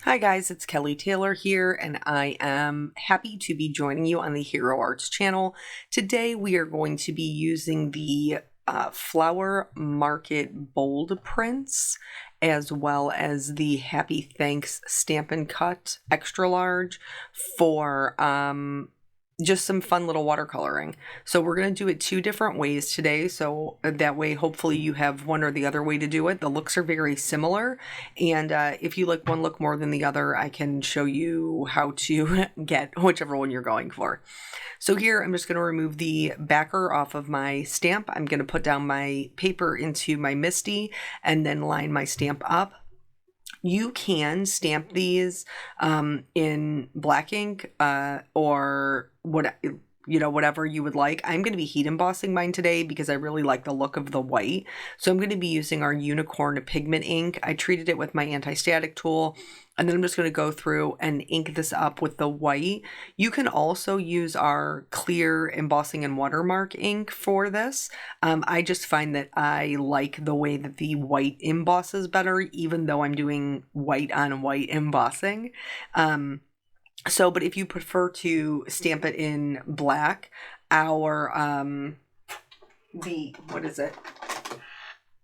Hi guys, it's Kelly Taylor here, and I am happy to be joining you on the Hero Arts channel. Today we are going to be using the Flower Market Bold prints, as well as the Happy Thanks Stampin' Cut Extra Large for just some fun little watercoloring. So we're going to do it two different ways today, so that way hopefully you have one or the other way to do it. The looks are very similar, and if you like one look more than the other, I can show you how to get whichever one you're going for. So here I'm just going to remove the backer off of my stamp. I'm going to put down my paper into my Misty and then line my stamp up. You can stamp these in black ink or whatever you would like. I'm going to be heat embossing mine today because I really like the look of the white. So I'm going to be using our Unicorn Pigment ink. I treated it with my anti-static tool, and then I'm just going to go through and ink this up with the white. You can also use our clear embossing and watermark ink for this. I just find that I like the way that the white embosses better, even though I'm doing white on white embossing. But if you prefer to stamp it in black, our,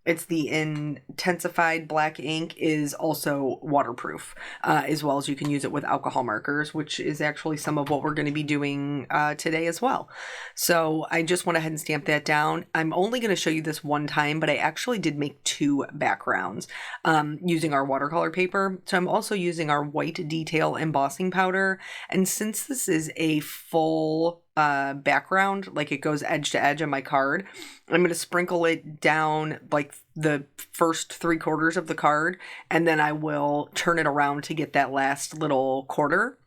it's the intensified black ink is also waterproof, as well as you can use it with alcohol markers, which is actually some of what we're going to be doing today as well. So I just went ahead and stamped that down. I'm only going to show you this one time, but I actually did make two backgrounds using our watercolor paper. So I'm also using our white detail embossing powder. And since this is a full background, like it goes edge to edge on my card, I'm going to sprinkle it down like the first 3/4 of the card, and then I will turn it around to get that last little quarter.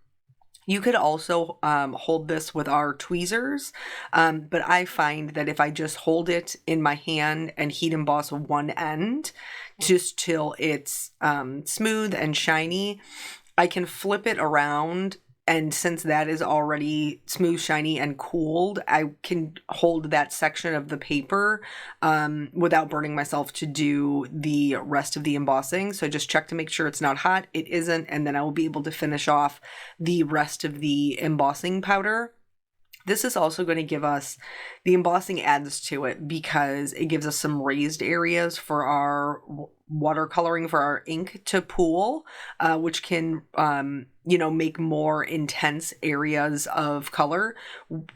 You could also hold this with our tweezers, but I find that if I just hold it in my hand and heat emboss one end just till it's smooth and shiny, I can flip it around. And since that is already smooth, shiny, and cooled, I can hold that section of the paper without burning myself to do the rest of the embossing. So just check to make sure it's not hot. It isn't, and then I will be able to finish off the rest of the embossing powder. This is also going to give us, the embossing adds to it because it gives us some raised areas for our watercoloring, for our ink to pool, which can, make more intense areas of color.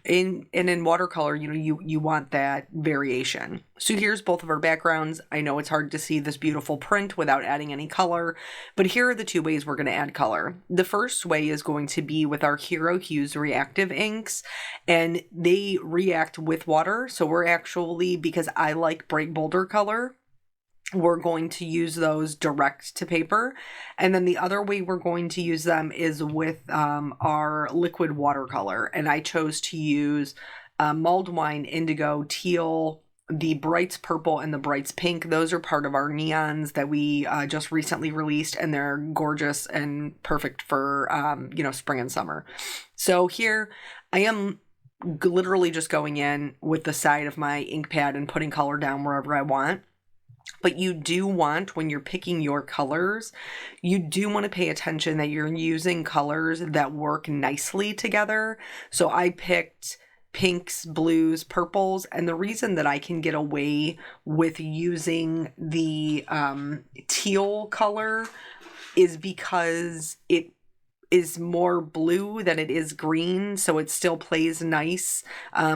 In watercolor, you want that variation. So here's both of our backgrounds. I know it's hard to see this beautiful print without adding any color, but here are the two ways we're going to add color. The first way is going to be with our Hero Hues reactive inks, and they react with water. So we're actually, because I like bright bolder color, we're going to use those direct to paper. And then the other way we're going to use them is with our liquid watercolor. And I chose to use Mulled Wine, Indigo, Teal, the Brights Purple, and the Brights Pink. Those are part of our neons that we just recently released, and they're gorgeous and perfect for, spring and summer. So here I am literally just going in with the side of my ink pad and putting color down wherever I want. But you do want, when you're picking your colors, you do want to pay attention that you're using colors that work nicely together. So I picked pinks, blues, purples, and the reason that I can get away with using the teal color is because it is more blue than it is green, so it still plays nice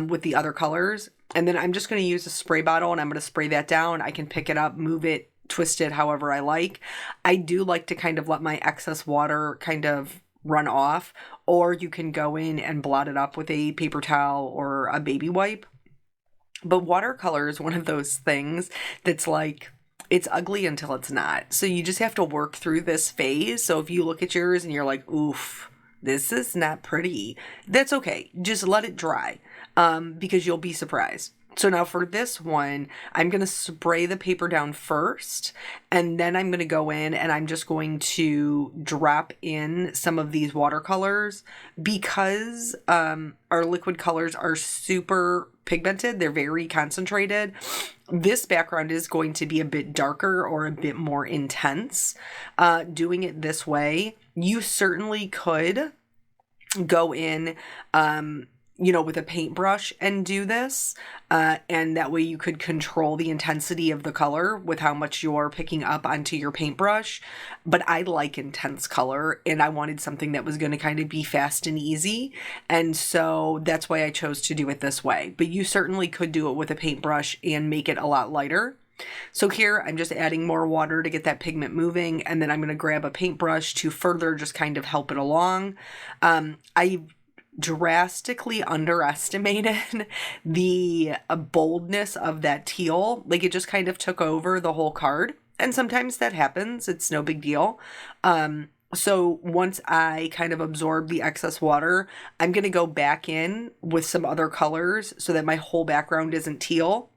with the other colors. And then I'm just going to use a spray bottle, and I'm going to spray that down. I can pick it up, move it, twist it however I like. I do like to kind of let my excess water kind of run off, or you can go in and blot it up with a paper towel or a baby wipe. But watercolor is one of those things that's like, it's ugly until it's not. So you just have to work through this phase. So if you look at yours and you're like, oof, this is not pretty, that's okay. Just let it dry because you'll be surprised. So now for this one, I'm going to spray the paper down first, and then I'm going to go in and I'm just going to drop in some of these watercolors because our liquid colors are super pigmented. They're very concentrated. This background is going to be a bit darker or a bit more intense. Doing it this way, you certainly could go in, with a paintbrush and do this. And that way you could control the intensity of the color with how much you're picking up onto your paintbrush. But I like intense color, and I wanted something that was going to kind of be fast and easy. And so that's why I chose to do it this way. But you certainly could do it with a paintbrush and make it a lot lighter. So here I'm just adding more water to get that pigment moving, and then I'm going to grab a paintbrush to further just kind of help it along. I drastically underestimated the boldness of that teal. Like, it just kind of took over the whole card, and sometimes that happens. It's no big deal. So once I kind of absorb the excess water, I'm going to go back in with some other colors so that my whole background isn't teal.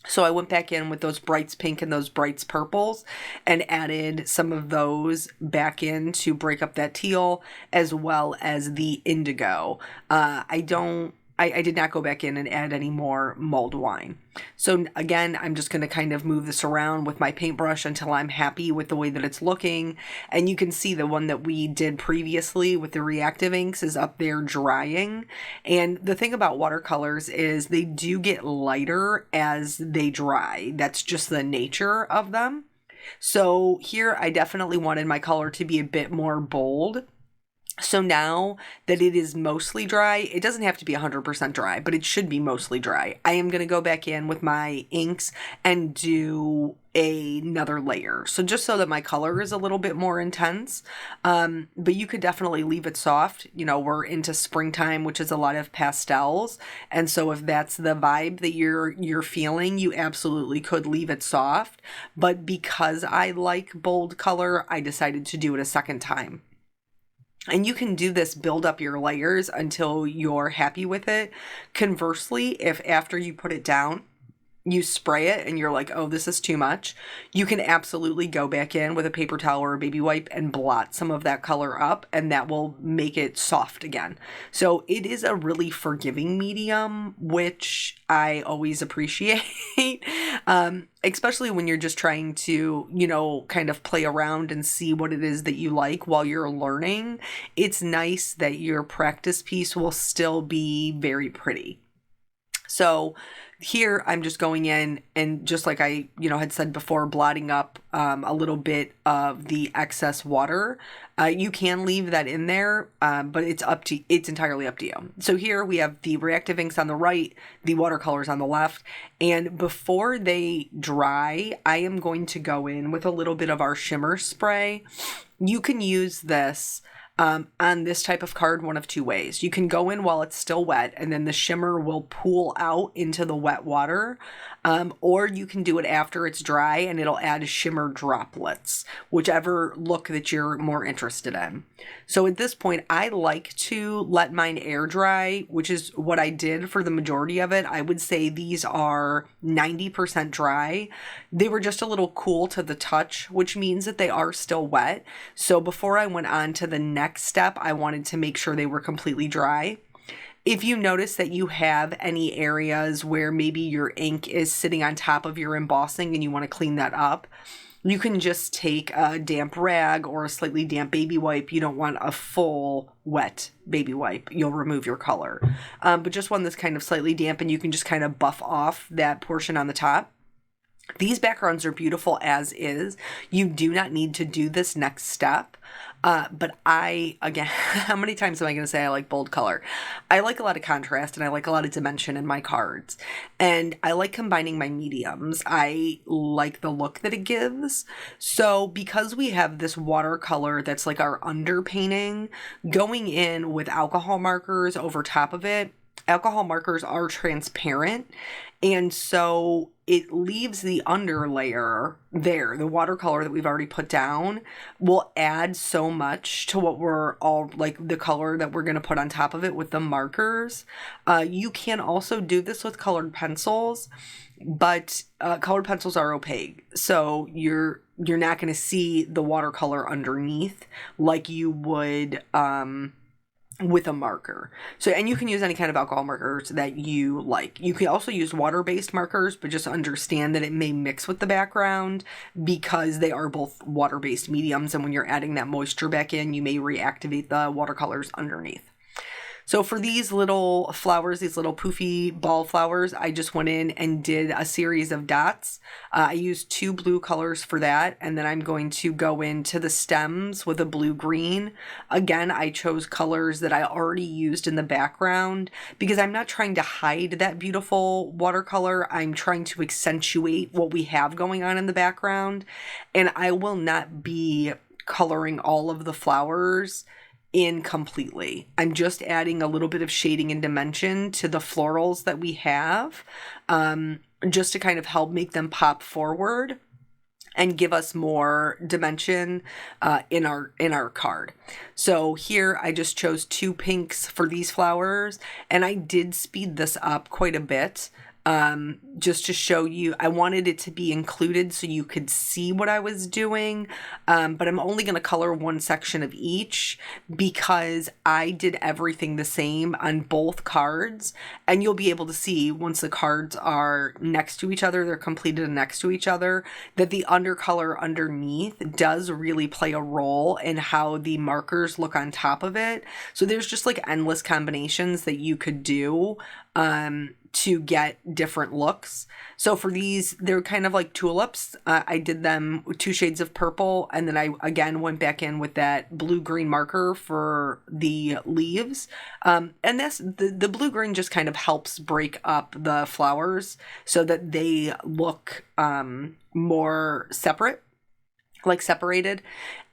So I went back in with those brights pink and those brights purples and added some of those back in to break up that teal, as well as the indigo. I did not go back in and add any more mulled wine. So again, I'm just going to kind of move this around with my paintbrush until I'm happy with the way that it's looking. And you can see the one that we did previously with the reactive inks is up there drying. And the thing about watercolors is they do get lighter as they dry. That's just the nature of them. So here I definitely wanted my color to be a bit more bold. So now that it is mostly dry, it doesn't have to be 100% dry, but it should be mostly dry. I am going to go back in with my inks and do another layer. So just so that my color is a little bit more intense. But you could definitely leave it soft. We're into springtime, which is a lot of pastels. And so if that's the vibe that you're feeling, you absolutely could leave it soft. But because I like bold color, I decided to do it a second time. And you can do this, build up your layers until you're happy with it. Conversely, if after you put it down, you spray it and you're like, oh, this is too much, you can absolutely go back in with a paper towel or a baby wipe and blot some of that color up, and that will make it soft again. So it is a really forgiving medium, which I always appreciate, especially when you're just trying to, kind of play around and see what it is that you like while you're learning. It's nice that your practice piece will still be very pretty. So here I'm just going in and, just like I, had said before, blotting up a little bit of the excess water. You can leave that in there, but it's entirely up to you. So here we have the reactive inks on the right, the watercolors on the left, and before they dry, I am going to go in with a little bit of our shimmer spray. You can use this on this type of card one of two ways. You can go in while it's still wet, and then the shimmer will pool out into the wet water, or you can do it after it's dry and it'll add shimmer droplets, whichever look that you're more interested in. So at this point, I like to let mine air dry, which is what I did for the majority of it. I would say these are 90% dry. They were just a little cool to the touch, which means that they are still wet. So before I went on to the next step, I wanted to make sure they were completely dry. If you notice that you have any areas where maybe your ink is sitting on top of your embossing and you want to clean that up, you can just take a damp rag or a slightly damp baby wipe. You don't want a full wet baby wipe. You'll remove your color. But just one that's kind of slightly damp, and you can just kind of buff off that portion on the top. These backgrounds are beautiful as is. You do not need to do this next step. But again, how many times am I going to say I like bold color? I like a lot of contrast and I like a lot of dimension in my cards. And I like combining my mediums. I like the look that it gives. So because we have this watercolor that's like our underpainting, going in with alcohol markers over top of it, alcohol markers are transparent. And so it leaves the underlayer there. The watercolor that we've already put down will add so much to what we're all, like the color that we're going to put on top of it with the markers. You can also do this with colored pencils, but colored pencils are opaque. So you're not going to see the watercolor underneath like you would, with a marker. So, and you can use any kind of alcohol markers that you like. You can also use water-based markers, but just understand that it may mix with the background because they are both water-based mediums. And when you're adding that moisture back in, you may reactivate the watercolors underneath. So for these little flowers, these little poofy ball flowers, I just went in and did a series of dots. I used 2 blue colors for that, and then I'm going to go into the stems with a blue-green. Again, I chose colors that I already used in the background because I'm not trying to hide that beautiful watercolor. I'm trying to accentuate what we have going on in the background, and I will not be coloring all of the flowers in completely. I'm just adding a little bit of shading and dimension to the florals that we have, just to kind of help make them pop forward and give us more dimension in our card. So here I just chose 2 pinks for these flowers, and I did speed this up quite a bit. Just to show you, I wanted it to be included so you could see what I was doing, but I'm only going to color one section of each because I did everything the same on both cards, and you'll be able to see once the cards are next to each other, they're completed next to each other, that the undercolor underneath does really play a role in how the markers look on top of it. So there's just like endless combinations that you could do to get different looks. So for these, they're kind of like tulips. I did them with 2 shades of purple, and then I again went back in with that blue-green marker for the leaves. And that's the blue-green just kind of helps break up the flowers so that they look more separate, like separated.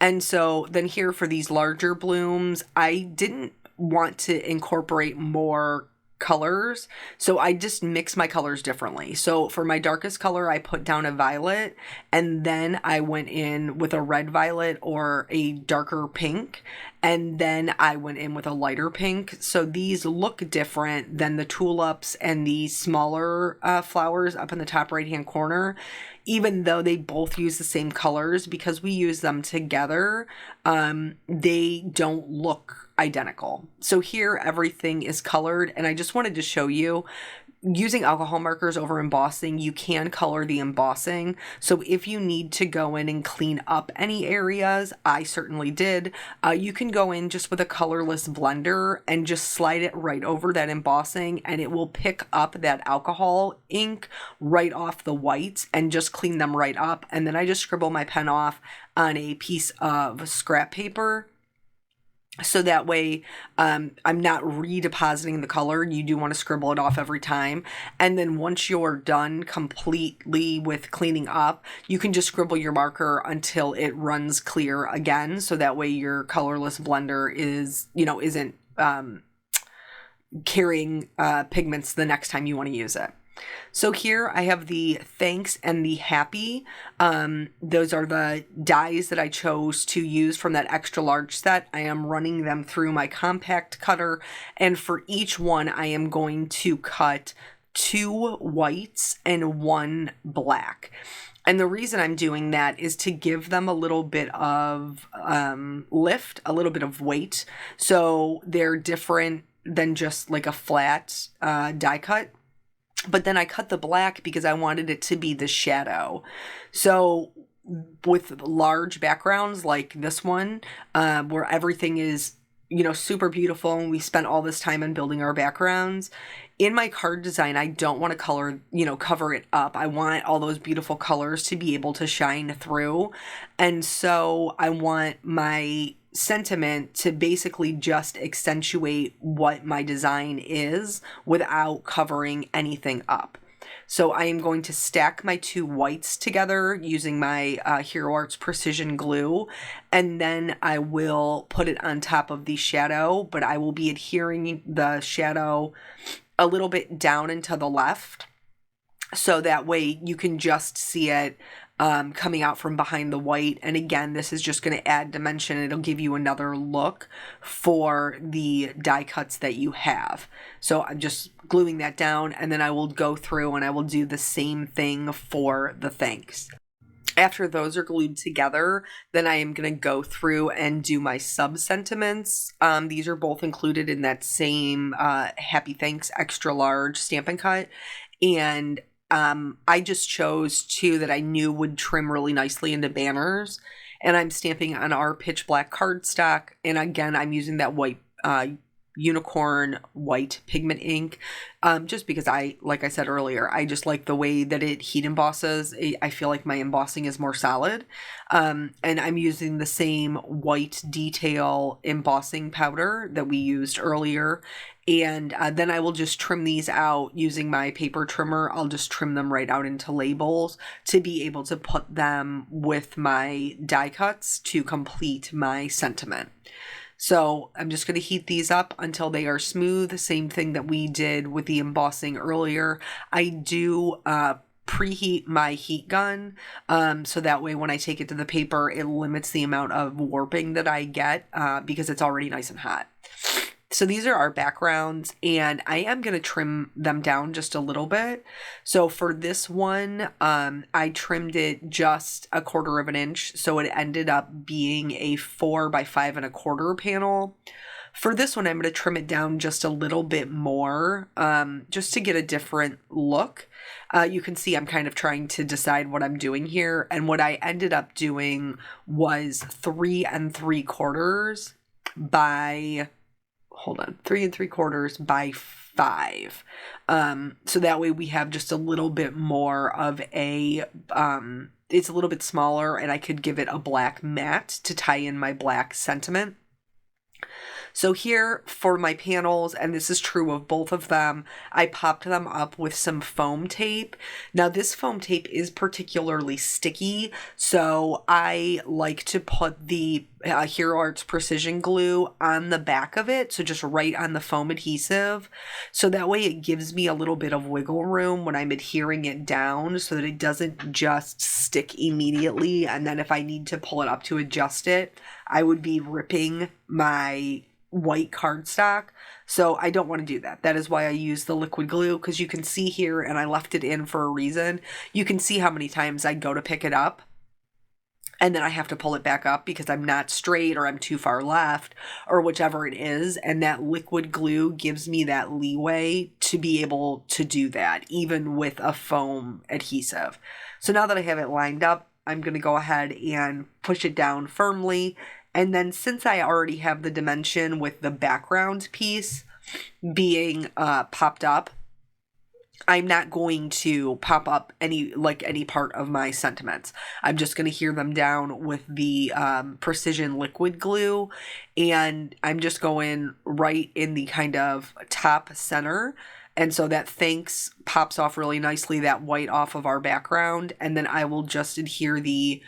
And so then here for these larger blooms, I didn't want to incorporate more colors, so I just mix my colors differently. So for my darkest color, I put down a violet, and then I went in with a red violet or a darker pink, and then I went in with a lighter pink. So these look different than the tulips and the smaller flowers up in the top right hand corner, even though they both use the same colors. Because we use them together, they don't look identical. So here everything is colored, and I just wanted to show you, using alcohol markers over embossing, you can color the embossing. So if you need to go in and clean up any areas, I certainly did, you can go in just with a colorless blender and just slide it right over that embossing, and it will pick up that alcohol ink right off the whites and just clean them right up. And then I just scribble my pen off on a piece of scrap paper, so that way I'm not redepositing the color. You do want to scribble it off every time. And then once you're done completely with cleaning up, you can just scribble your marker until it runs clear again. So that way your colorless blender is, isn't carrying pigments the next time you want to use it. So here I have the thanks and the happy. Those are the dies that I chose to use from that extra large set. I am running them through my compact cutter, and for each one I am going to cut 2 whites and 1 black. And the reason I'm doing that is to give them a little bit of lift, a little bit of weight. So they're different than just like a flat die cut. But then I cut the black because I wanted it to be the shadow. So with large backgrounds like this one, where everything is, super beautiful, and we spent all this time on building our backgrounds, in my card design, I don't want to cover it up. I want all those beautiful colors to be able to shine through. And so I want my sentiment to basically just accentuate what my design is without covering anything up. So I am going to stack my 2 whites together using my Hero Arts Precision Glue, and then I will put it on top of the shadow, but I will be adhering the shadow a little bit down and to the left, so that way you can just see it coming out from behind the white. And again, this is just going to add dimension. It'll give you another look for the die cuts that you have. So I'm just gluing that down, and then I will go through and I will do the same thing for the thanks. After those are glued together, then I am going to go through and do my sub-sentiments. These are both included in that same Happy Thanks extra large Stampin' Cut. And I just chose two that I knew would trim really nicely into banners. And I'm stamping on our pitch black cardstock. And again, I'm using that white unicorn white pigment ink, just because like I said earlier, I just like the way that it heat embosses. I feel like my embossing is more solid. And I'm using the same white detail embossing powder that we used earlier. And then I will just trim these out using my paper trimmer. I'll just trim them right out into labels to be able to put them with my die cuts to complete my sentiment. So I'm just going to heat these up until they are smooth. Same thing that we did with the embossing earlier. I do preheat my heat gun, so that way when I take it to the paper, it limits the amount of warping that I get because it's already nice and hot. So these are our backgrounds, and I am going to trim them down just a little bit. So for this one, I trimmed it just 1/4 of an inch. So it ended up being a 4 by 5 1/4 panel. For this one, I'm going to trim it down just a little bit more, just to get a different look. You can see I'm kind of trying to decide what I'm doing here. And what I ended up doing was 3 3/4 by... 3 3/4 by 5. So that way we have just a little bit more of a, it's a little bit smaller, and I could give it a black matte to tie in my black sentiment. So here for my panels, and this is true of both of them, I popped them up with some foam tape. Now this foam tape is particularly sticky, so I like to put the Hero Arts Precision Glue on the back of it, so just right on the foam adhesive. So that way it gives me a little bit of wiggle room when I'm adhering it down so that it doesn't just stick immediately, and then if I need to pull it up to adjust it, I would be ripping my white cardstock. So I don't want to do that. That is why I use the liquid glue, because you can see here, and I left it in for a reason. You can see how many times I go to pick it up and then I have to pull it back up because I'm not straight or I'm too far left or whichever it is. And that liquid glue gives me that leeway to be able to do that, even with a foam adhesive. So now that I have it lined up, I'm going to go ahead and push it down firmly. And then since I already have the dimension with the background piece being popped up, I'm not going to pop up any part of my sentiments. I'm just going to hear them down with the precision liquid glue, and I'm just going right in the kind of top center. And so that thanks pops off really nicely, that white off of our background. And then I will just adhere the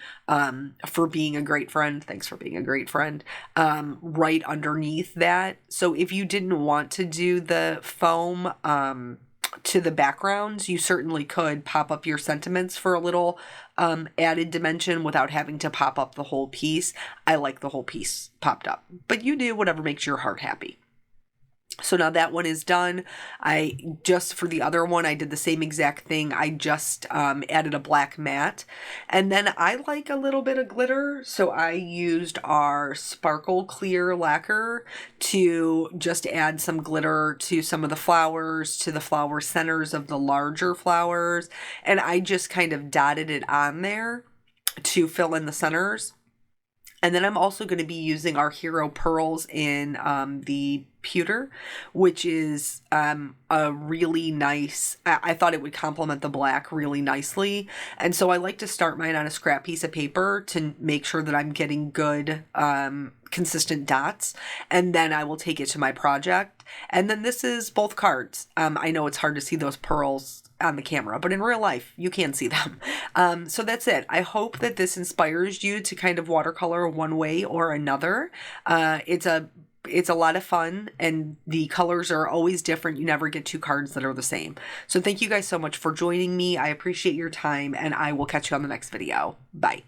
for being a great friend, thanks for being a great friend, right underneath that. So if you didn't want to do the foam to the backgrounds, you certainly could pop up your sentiments for a little added dimension without having to pop up the whole piece. I like the whole piece popped up, but you do whatever makes your heart happy. So now that one is done. I just, for the other one, I did the same exact thing. I just added a black matte. And then I like a little bit of glitter. So I used our Sparkle Clear lacquer to just add some glitter to some of the flowers, to the flower centers of the larger flowers. And I just kind of dotted it on there to fill in the centers. And then I'm also going to be using our Hero Pearls in the pewter, which is a really nice, I thought it would complement the black really nicely. And so I like to start mine on a scrap piece of paper to make sure that I'm getting good consistent dots. And then I will take it to my project. And then this is both cards. I know it's hard to see those pearls on the camera, but in real life you can see them. So that's it. I hope that this inspires you to kind of watercolor one way or another. It's a lot of fun, and the colors are always different. You never get two cards that are the same. So thank you guys so much for joining me. I appreciate your time, and I will catch you on the next video. Bye.